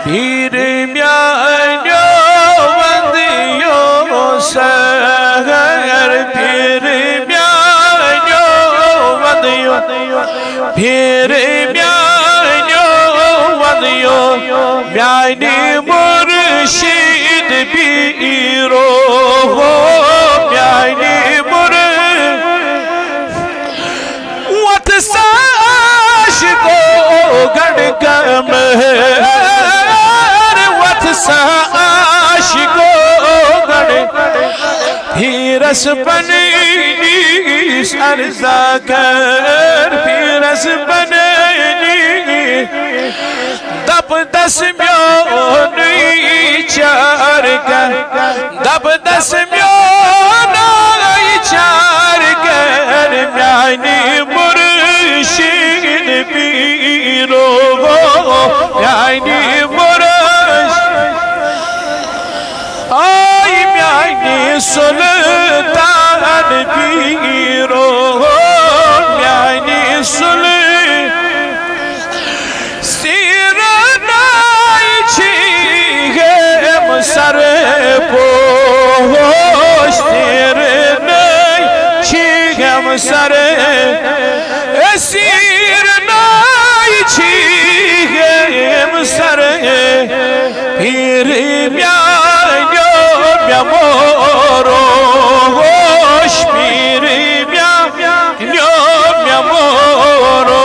पीर म्यानो वंदियो सगर पीर म्यानो वंदियो पीर म्यानो वंदियो म्यानी मुर्शिद पीरो हो म्यानी वत साश को गण कम आशिको गण फिरस बनी सरजा कर फिरस बनी दब दस म्यों चार कर दब दस म्यों चार कर म्यानी मुर्शिद पीरो म्यानी सुल्तान पीरो म्यानी सिरनाई छीगेम सर पोश सिरनाई छीगेम सर सिरनाई छीगेम सर पीर म्यानो म्यामोरो होश पीर म्यानो म्यामोरो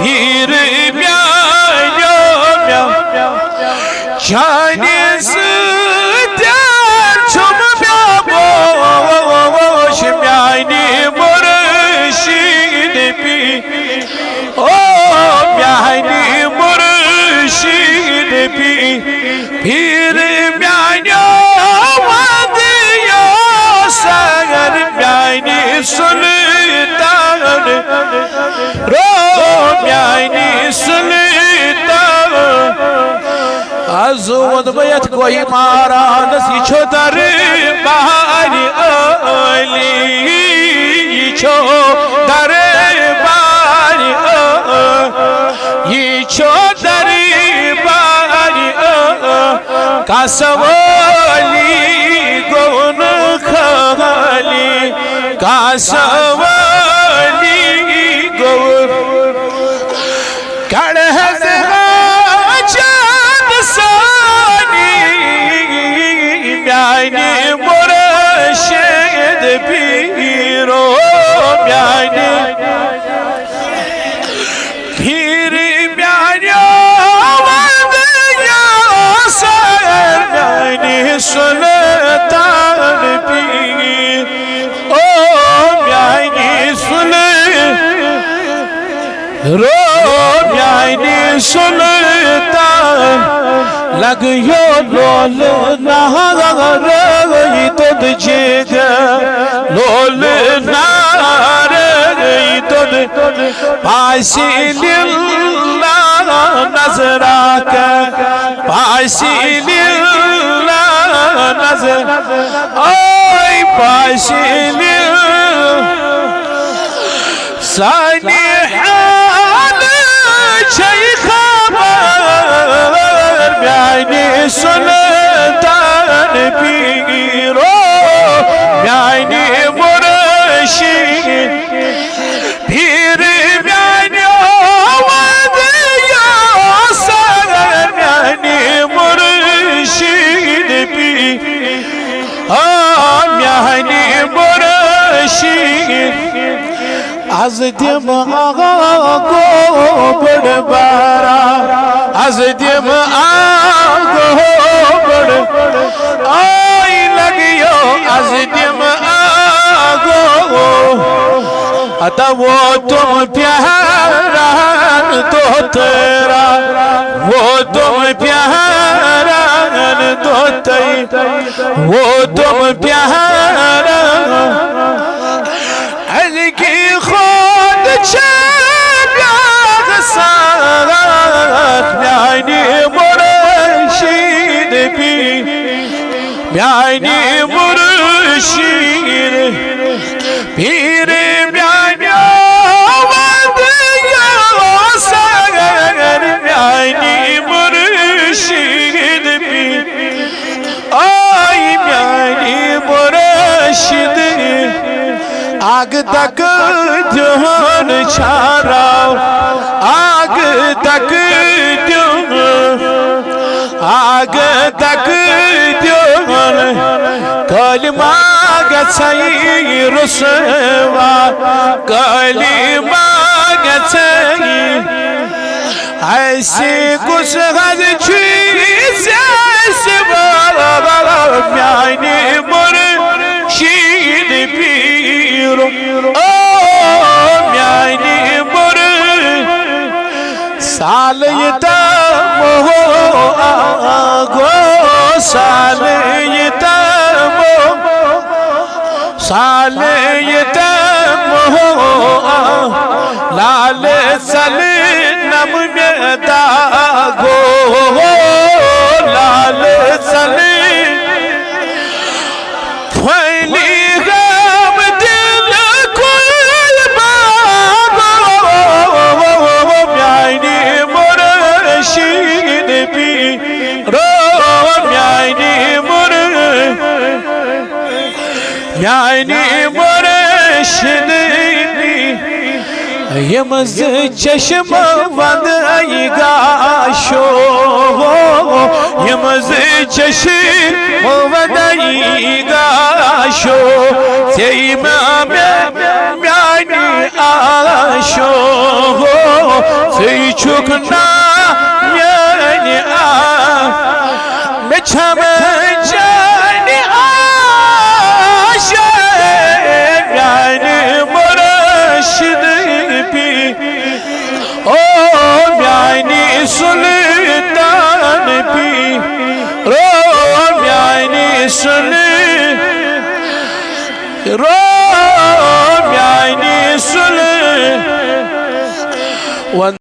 पीर म्यानो चाइनीज त्यार छुम म्यामोश म्यानी मुर्शिद पी ओ म्यानी मुर्शिद पी पीर म्यानो सागर म्यानी सुल्तान रो म्यानी सुल्तान अज़ोद बैत कोई मारा नसी छो दर बारी अली छो दर बारी ये छो दर बारी कासवली गोन खाली कासवली गोन कड़हज चांद सानी म्यानी मुर्शिद पीरो म्यानी पीर म्यानो वंदियो सगर म्यानी सुल्तान पीर ओ म्यानी रो म्यानी सुल्तान लग यो लोल नार तुद जेग लोल नार तुद पासी लिल्ला नजरा का पासी लिल्ला नजर ओय पासी सानी हाल छई खबर म्यानी सुल्तान पीरो म्यानी मुर्शिद पीर म्यानो वंदियो सगर म्यानी मुर्शिद पी म्यानी मुर्शिद आज दिम आगा को बड़बारा आज दिम आगो बड़ आई लगियो आज दिम आगो अता वो तुम प्यारा तो तेरा वो तुम प्यारा तो तई वो तुम प्यारा की खुद म्यानी मुर्शिद पी म्यानी मुर्शिद पीर म्यानो वंदियो सगर म्यानी मुर्शिद आग तक ध्यान छाराव आग तक आग तक ध्यान कलमा गई रुसवा कलमा गई ऐसे कुछ हज म्याने मुर्शीद पीरो ओ म्याने मुर साल यतमो आगो साल यतमो लाल सल नम में दागो लाल सल फैली गम दिल कुल बागो म्यानी मुर्शीद पीरो म्यानी मुर्शीद यमज चश्म वंद गाशो यमज चश्म वंद गाशो सेम म्यानी आशो से छुकना म्यानी आ मिछम जानी आशा म्यानी मुर्शीद ओ म्यानी सुल्तान पी रो म्यानी रो म्यानी